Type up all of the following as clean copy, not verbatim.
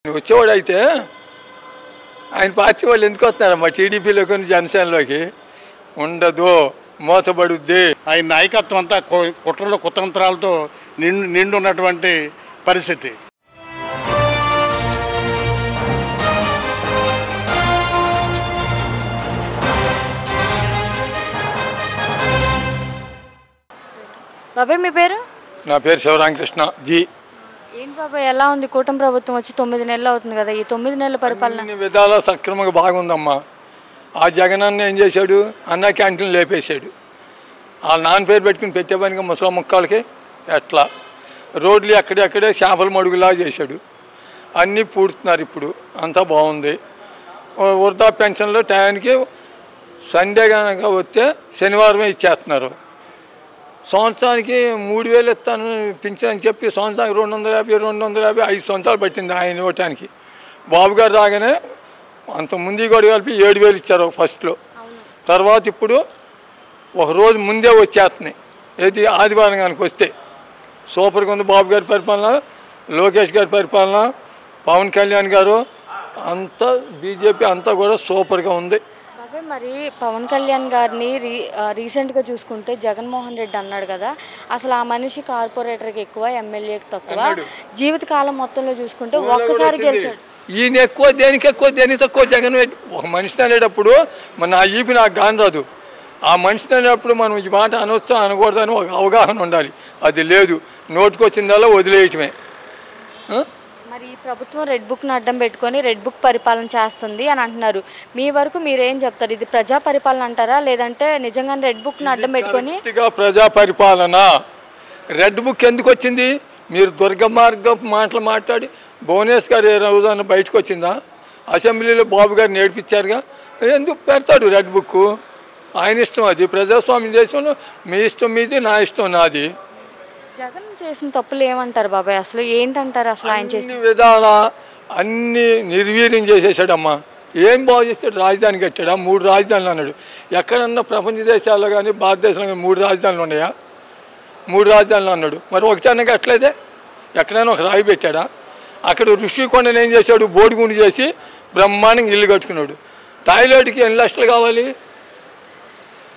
వచ్చేవాడు అయితే ఆయన పార్టీ వాళ్ళు ఎందుకు వస్తున్నారమ్మా టీడీపీలోకి జనసేనలోకి ఉండదు మోసపడుద్ది. ఆయన నాయకత్వం అంతా కుట్రలు కుతంత్రాలతో నిండున్నటువంటి పరిస్థితి. బాబాయ్ మీ పేరు? నా పేరు శివరామకృష్ణ జీ. ఏంటి బాబాయ్ ఎలా ఉంది కూటమి ప్రభుత్వం వచ్చి 9 నెలలు అవుతుంది కదా, ఈ 9 నెలల పరిపాలన అన్ని విధాలా సక్రమంగా బాగుందమ్మా. ఆ జగన్ అన్న ఏం చేశాడు, అన్న క్యాంటీన్ లేపేశాడు. ఆ నాన్న పేరు పెట్టుకుని పెట్టేవానికి ముసలి ముక్కలకి ఎట్లా రోడ్లు ఎక్కడెక్కడే చేపల మడుగులా చేశాడు. అన్నీ పూడుతున్నారు ఇప్పుడు, అంతా బాగుంది. వృద్ధా పెన్షన్లు టయానికి సండే కనుక వస్తే శనివారమే ఇచ్చేస్తున్నారు. సంవత్సరానికి 3000 ఇస్తాను పింఛన్ అని చెప్పి సంవత్సరానికి 250 5 సంవత్సరాలు పట్టింది ఆయన ఇవ్వటానికి. బాబు గారు రాగానే అంత ముందు కూడా కలిపి 7000 ఇచ్చారు ఫస్ట్లో. తర్వాత ఇప్పుడు ఒకరోజు ముందే వచ్చేస్తున్నాయి. ఏది ఆదివారం కనుక వస్తే సూపర్గా ఉంది బాబు గారి పరిపాలన, లోకేష్ గారి పరిపాలన, పవన్ కళ్యాణ్ గారు అంతా బీజేపీ అంతా కూడా సూపర్గా ఉంది. మరి పవన్ కళ్యాణ్ గారిని రీసెంట్గా చూసుకుంటే జగన్మోహన్ రెడ్డి అన్నాడు కదా, అసలు ఆ మనిషి కార్పొరేటర్కి ఎక్కువ ఎమ్మెల్యేకి తక్కువ, జీవితకాలం మొత్తంలో చూసుకుంటే ఒక్కసారి గెలిచాడు. ఈయన ఎక్కువ దేనికి తక్కువ జగన్. ఒక మనిషిని అనేటప్పుడు మన నా ఈపి నాకు గాని రాదు. ఆ మనిషిని అనేటప్పుడు మనం ఈ మాట అనొచ్చా అనకూడదని ఒక అవగాహన ఉండాలి. అది లేదు, నోటికి వచ్చిందల్లా వదిలేయటమే. మరి ఈ ప్రభుత్వం రెడ్ బుక్ను అడ్డం పెట్టుకొని రెడ్ బుక్ పరిపాలన చేస్తుంది అని అంటున్నారు. మీ వరకు మీరేం చెప్తారు? ఇది ప్రజా పరిపాలన అంటారా, లేదంటే నిజంగానే రెడ్ బుక్ను అడ్డం పెట్టుకొని? ప్రజా పరిపాలన. రెడ్ బుక్ ఎందుకు వచ్చింది? మీరు దుర్గమార్గ మాటలు మాట్లాడి భువనేశ్వర్ గారు ఏ రోజున బయటకు వచ్చిందా? అసెంబ్లీలో బాబు గారు నేర్పించారుగా. ఎందుకు పెడతాడు రెడ్ బుక్? ఆయన ఇష్టం. అది ప్రజాస్వామ్య దేశంలో మీ ఇష్టం మీది, నా ఇష్టం నాది. జగన్ చేసిన తప్పులు ఏమంటారు బాబాయ్? అసలు ఏంటంటారు? అసలు ఆయన చేసిన విధాల అన్ని నిర్వీర్యం చేసేసాడమ్మా. ఏం బాగు చేస్తాడు? రాజధాని కట్టాడా? 3 రాజధానులు అన్నాడు. ఎక్కడన్నా ప్రపంచ దేశాల్లో కానీ భారతదేశంలో కానీ 3 రాజధానులు ఉన్నాయా? 3 రాజధానులు అన్నాడు. మరి ఒకటన్నా కట్టలేదే? ఎక్కడైనా ఒక రాయి పెట్టాడా? అక్కడ ఋషికొండను ఏం చేశాడు? బోడిగుండు చేసి బ్రహ్మాండంగా ఇల్లు కట్టుకున్నాడు. టాయిలెట్కి ఎన్ని లక్షలు కావాలి?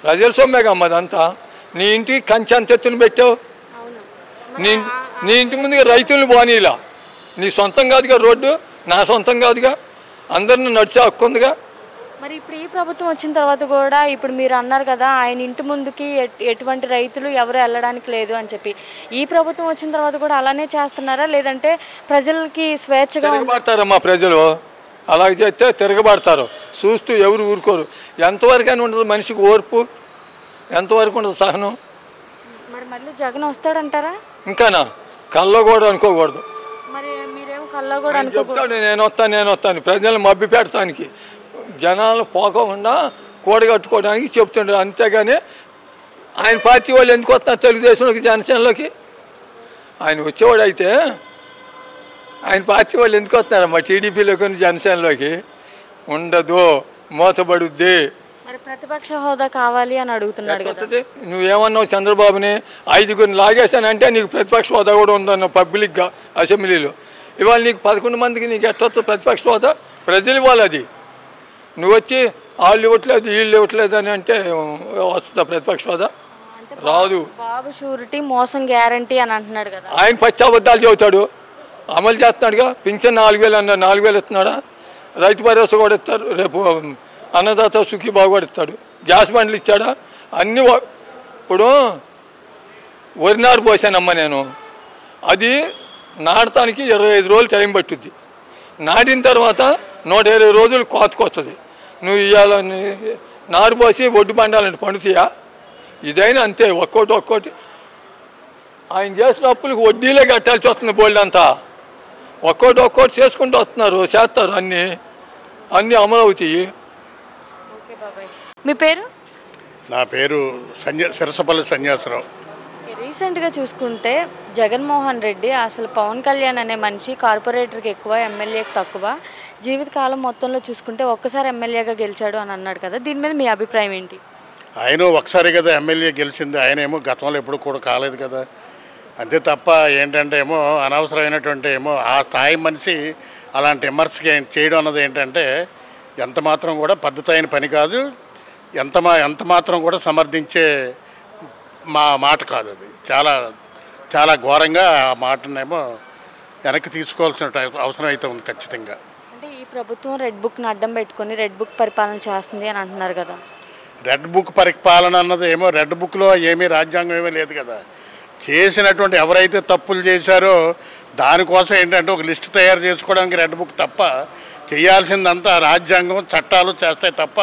ప్రజల సొమ్మే కమ్మదంతా. నీ ఇంటికి కంచె అంత ఎత్తున పెట్టావు. నీ ఇంటి ముందుగా రైతులను బానీలా. నీ సొంతం కాదుగా రోడ్డు, నా సొంతం కాదుగా, అందరిని నడిచే హక్కు ఉందిగా. మరి ఇప్పుడు ఈ ప్రభుత్వం వచ్చిన తర్వాత కూడా ఇప్పుడు మీరు అన్నారు కదా, ఆయన ఇంటి ముందుకి ఎటువంటి రైతులు ఎవరు వెళ్ళడానికి లేదు అని చెప్పి, ఈ ప్రభుత్వం వచ్చిన తర్వాత కూడా అలానే చేస్తున్నారా, లేదంటే ప్రజలకి స్వేచ్ఛగా తిరగబడతారమ్మా ప్రజలు? అలాగే చేస్తే తిరగబడతారు. చూస్తూ ఎవరు ఊరుకోరు. ఎంతవరకు అని ఉండదు మనిషికి ఓర్పు, ఎంతవరకు ఉండదు సహనం. మరి మళ్ళీ జగన్ వస్తాడంటారా? ఇంకానా? కల్లో కూడా అనుకోకూడదు. మరి మీరేమో కల్లో కూడా చెప్తాడు నేను వస్తాను ప్రజలను మభ్య పెడతానికి, జనాలు పోకుండా కూడగట్టుకోవడానికి చెప్తుండ్రు. అంతేగాని ఆయన పార్టీ వాళ్ళు ఎందుకు వస్తున్నారు తెలుగుదేశంలోకి, జనసేనలోకి? ఆయన వచ్చేవాడు అయితే ఆయన పార్టీ వాళ్ళు ఎందుకు వస్తున్నారమ్మా టీడీపీలోకి జనసేనలోకి? ఉండదు మోసపడుద్ది. మరి ప్రతిపక్ష హోదా కావాలి అని అడుగుతున్నాడు కదా. నువ్వేమన్నావు? చంద్రబాబుని 5గురిని లాగేశానంటే నీకు ప్రతిపక్ష హోదా కూడా ఉందన్నావు పబ్లిక్గా అసెంబ్లీలో. ఇవాళ నీకు 11 మందికి నీకు ఎట్టొచ్చు ప్రతిపక్ష హోదా? ప్రజలు ఇవ్వాలి. అది నువ్వు వచ్చి వాళ్ళు ఇవ్వట్లేదు వీళ్ళు ఇవ్వట్లేదు అని అంటే వస్తుందా ప్రతిపక్ష హోదా? రాదు. బాబు షూరిటీ మోసం గ్యారంటీ అని అంటున్నాడు కదా. ఆయన పచ్చాబద్దాలు చెబుతాడు, అమలు చేస్తున్నాడుగా. పింఛన్ 4000 అన్నా 4000 ఇస్తున్నాడా? రైతు భరోసా కూడా ఇస్తారు. రేపు అన్నదాత సుఖీబాబు కూడా ఇస్తాడు. గ్యాస్ బండ్లు ఇచ్చాడా? అన్నీ. ఇప్పుడు వరినారు పోసానమ్మా నేను. అది నాటడానికి 25 రోజులు టైం పట్టుద్ది. నాటిన తర్వాత 120 రోజులు కోతకొస్తుంది. నువ్వు ఇవాళ నారు పోసి ఒడ్డు పండాలంటే పండుతాయా? ఇదైనా అంతే. ఒక్కోటి ఆయన చేసిన అప్పులకు వడ్డీలే కట్టాల్సి వస్తుంది. బోల్డ్ అంతా ఒక్కోటి చేసుకుంటూ వస్తున్నారు, చేస్తారు. అన్నీ అమలు అవుతాయి. మీ పేరు? నా పేరు సిరసపల్లి సన్యాసరావు. రీసెంట్గా చూసుకుంటే జగన్మోహన్ రెడ్డి అసలు పవన్ కళ్యాణ్ అనే మనిషి కార్పొరేటర్కి ఎక్కువ ఎమ్మెల్యేకి తక్కువ, జీవితకాలం మొత్తంలో చూసుకుంటే ఒక్కసారి ఎమ్మెల్యేగా గెలిచాడు అని అన్నాడు కదా, దీని మీద మీ అభిప్రాయం ఏంటి? ఆయన ఒకసారి కదా ఎమ్మెల్యే గెలిచింది. ఆయన ఏమో గతంలో ఎప్పుడు కూడా కాలేదు కదా. అంతే తప్ప ఏంటంటే ఏమో అనవసరమైనటువంటి ఏమో ఆ స్థాయి మనిషి అలాంటి విమర్శకి చేయడం అన్నది ఏంటంటే ఎంత మాత్రం కూడా పద్ధతి అయిన పని కాదు, ఎంత మాత్రం కూడా సమర్థించే మాట కాదు. అది చాలా చాలా ఘోరంగా ఆ మాటనేమో వెనక్కి తీసుకోవాల్సిన అవసరం అయితే ఉంది ఖచ్చితంగా. అంటే ఈ ప్రభుత్వం రెడ్ బుక్ని అడ్డం పెట్టుకొని రెడ్ బుక్ పరిపాలన చేస్తుంది అని అంటున్నారు కదా. రెడ్ బుక్ పరిపాలన అన్నది ఏమో రెడ్ బుక్లో ఏమీ రాజ్యాంగం ఏమీ లేదు కదా. చేసినటువంటి ఎవరైతే తప్పులు చేశారో దానికోసం ఏంటంటే ఒక లిస్టు తయారు చేసుకోవడానికి రెడ్ బుక్ తప్ప, చేయాల్సిందంతా రాజ్యాంగం చట్టాలు చేస్తాయి తప్ప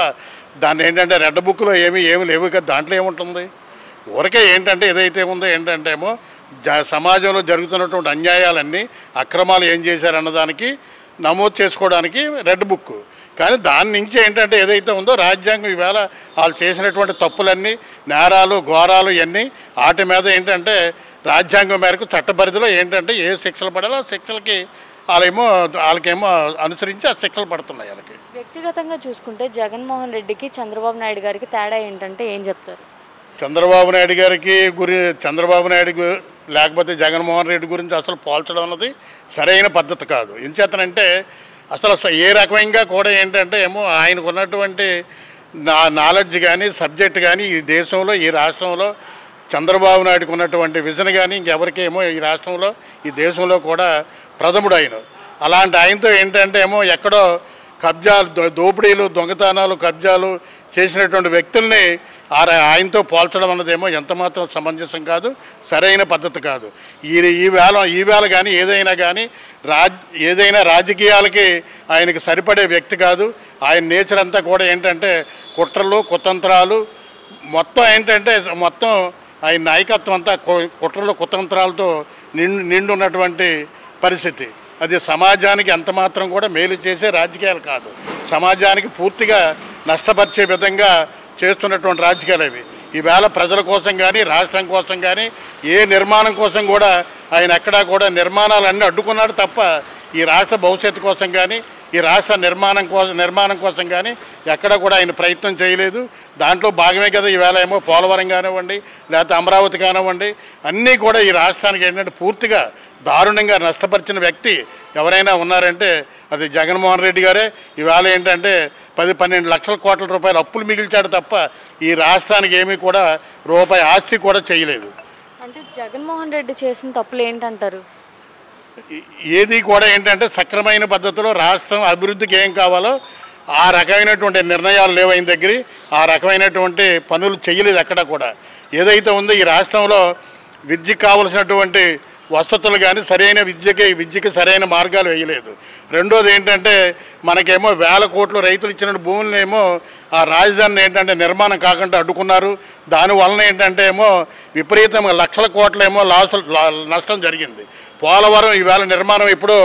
దాన్ని ఏంటంటే రెడ్ బుక్లో ఏమీ లేవు కదా. దాంట్లో ఏముంటుంది? ఊరికే ఏంటంటే ఏదైతే ఉందో ఏంటంటే ఏమో సమాజంలో జరుగుతున్నటువంటి అన్యాయాలన్నీ అక్రమాలు ఏం చేశారన్నదానికి నమోదు చేసుకోవడానికి రెడ్ బుక్. కానీ దాని నుంచి ఏంటంటే ఏదైతే ఉందో రాజ్యాంగం ఈవేళ వాళ్ళు చేసినటువంటి తప్పులన్నీ నేరాలు ఘోరాలు ఇవన్నీ వాటి మీద ఏంటంటే రాజ్యాంగం మేరకు చట్టపరిధిలో ఏంటంటే ఏ శిక్షలు పడాలో ఆ శిక్షలకి వాళ్ళకేమో అనుసరించి ఆ శిక్షలు పడుతున్నాయి వాళ్ళకి. వ్యక్తిగతంగా చూసుకుంటే జగన్మోహన్ రెడ్డికి చంద్రబాబు నాయుడు గారికి తేడా ఏంటంటే ఏం చెప్తారు? చంద్రబాబు నాయుడు గారికి చంద్రబాబు నాయుడు లేకపోతే జగన్మోహన్ రెడ్డి గురించి అసలు పోల్చడం అన్నది సరైన పద్ధతి కాదు. ఎంచేతనంటే అసలు ఏ రకంగా కూడా ఏంటంటే ఏమో ఆయనకు ఉన్నటువంటి నాలెడ్జ్ కానీ సబ్జెక్ట్ కానీ ఈ దేశంలో ఈ రాష్ట్రంలో చంద్రబాబు నాయుడుకు ఉన్నటువంటి విజన్ కానీ ఇంకెవరికి ఏమో ఈ రాష్ట్రంలో ఈ దేశంలో కూడా ప్రథముడు ఆయన. అలాంటి ఆయనతో ఏంటంటే ఏమో ఎక్కడో కబ్జాలు దోపిడీలు దొంగతనాలు కబ్జాలు చేసినటువంటి వ్యక్తుల్ని ఆయనతో పోల్చడం అన్నదేమో ఎంతమాత్రం సమంజసం కాదు, సరైన పద్ధతి కాదు. ఈవేళ కానీ ఏదైనా రాజకీయాలకి ఆయనకి సరిపడే వ్యక్తి కాదు. ఆయన నేచర్ అంతా కూడా ఏంటంటే కుట్రలు కుతంత్రాలు మొత్తం ఏంటంటే మొత్తం ఆయన నాయకత్వం అంతా కుట్రలు కుతంత్రాలతో నిండున్నటువంటి పరిస్థితి. అది సమాజానికి ఎంతమాత్రం కూడా మేలు చేసే రాజకీయాలు కాదు, సమాజానికి పూర్తిగా నష్టపరిచే విధంగా చేస్తున్నటువంటి రాజకీయాలు అవి. ఈవేళ ప్రజల కోసం కానీ రాష్ట్రం కోసం కానీ ఏ నిర్మాణం కోసం కూడా ఆయన ఎక్కడా కూడా నిర్మాణాలన్నీ అడ్డుకున్నాడు తప్ప ఈ రాష్ట్ర భవిష్యత్తు కోసం కానీ ఈ రాష్ట్ర నిర్మాణం కోసం కానీ ఎక్కడ కూడా ఆయన ప్రయత్నం చేయలేదు. దాంట్లో భాగమే కదా ఈవేళ ఏమో పోలవరం కానివ్వండి లేకపోతే అమరావతి కానివ్వండి అన్నీ కూడా ఈ రాష్ట్రానికి ఏంటంటే పూర్తిగా దారుణంగా నష్టపరిచిన వ్యక్తి ఎవరైనా ఉన్నారంటే అది జగన్మోహన్ రెడ్డి గారే. ఈవేళ ఏంటంటే 10-12 లక్షల కోట్ల రూపాయలు అప్పులు మిగిల్చాడు తప్ప ఈ రాష్ట్రానికి ఏమీ కూడా రూపాయి ఆస్తి కూడా చేయలేదు. అంటే జగన్మోహన్ రెడ్డి చేసిన తప్పులు ఏంటంటారు? ఏది కూడా ఏంటంటే సక్రమైన పద్ధతిలో రాష్ట్రం అభివృద్ధికి ఏం కావాలో ఆ రకమైనటువంటి నిర్ణయాలు లేవు ఆయన దగ్గర, ఆ రకమైనటువంటి పనులు చేయలేదు ఎక్కడ కూడా. ఏదైతే ఉందో ఈ రాష్ట్రంలో విద్యకు కావలసినటువంటి వసతులు కానీ సరైన విద్యకి సరైన మార్గాలు వేయలేదు. రెండోది ఏంటంటే మనకేమో వేల కోట్లు రైతులు ఇచ్చిన భూములనేమో ఆ రాజధానిని ఏంటంటే నిర్మాణం కాకుండా అడ్డుకున్నారు. దానివలన ఏంటంటే ఏమో విపరీతంగా లక్షల కోట్లేమో నష్టం జరిగింది. పోలవరం ఈవేళ నిర్మాణం ఇప్పుడు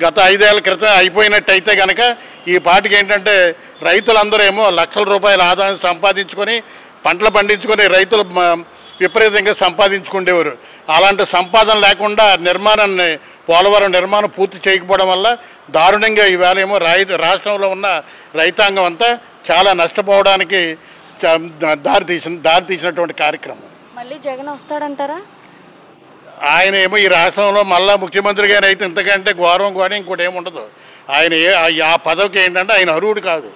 గత 5 ఏళ్ల క్రితం అయిపోయినట్టయితే కనుక ఈ పాటికి ఏంటంటే రైతులందరూ ఏమో లక్షల రూపాయల ఆదాయం సంపాదించుకొని పంటలు పండించుకొని రైతులు విపరీతంగా సంపాదించుకునేవారు. అలాంటి సంపాదన లేకుండా పోలవరం నిర్మాణం పూర్తి చేయకపోవడం వల్ల దారుణంగా ఈవేళ ఏమో రాష్ట్రంలో ఉన్న రైతాంగం అంతా చాలా నష్టపోవడానికి దారితీసినటువంటి కార్యక్రమం. మళ్ళీ జగన్ వస్తాడంటారా? ఆయన ఏమో ఈ రాష్ట్రంలో మళ్ళా ముఖ్యమంత్రిగా అయితే ఇంతకంటే ఘోరం కూడా ఇంకోటి ఏముండదు. ఆయన ఆ పదవికి ఏంటంటే ఆయన అర్హుడు కాదు.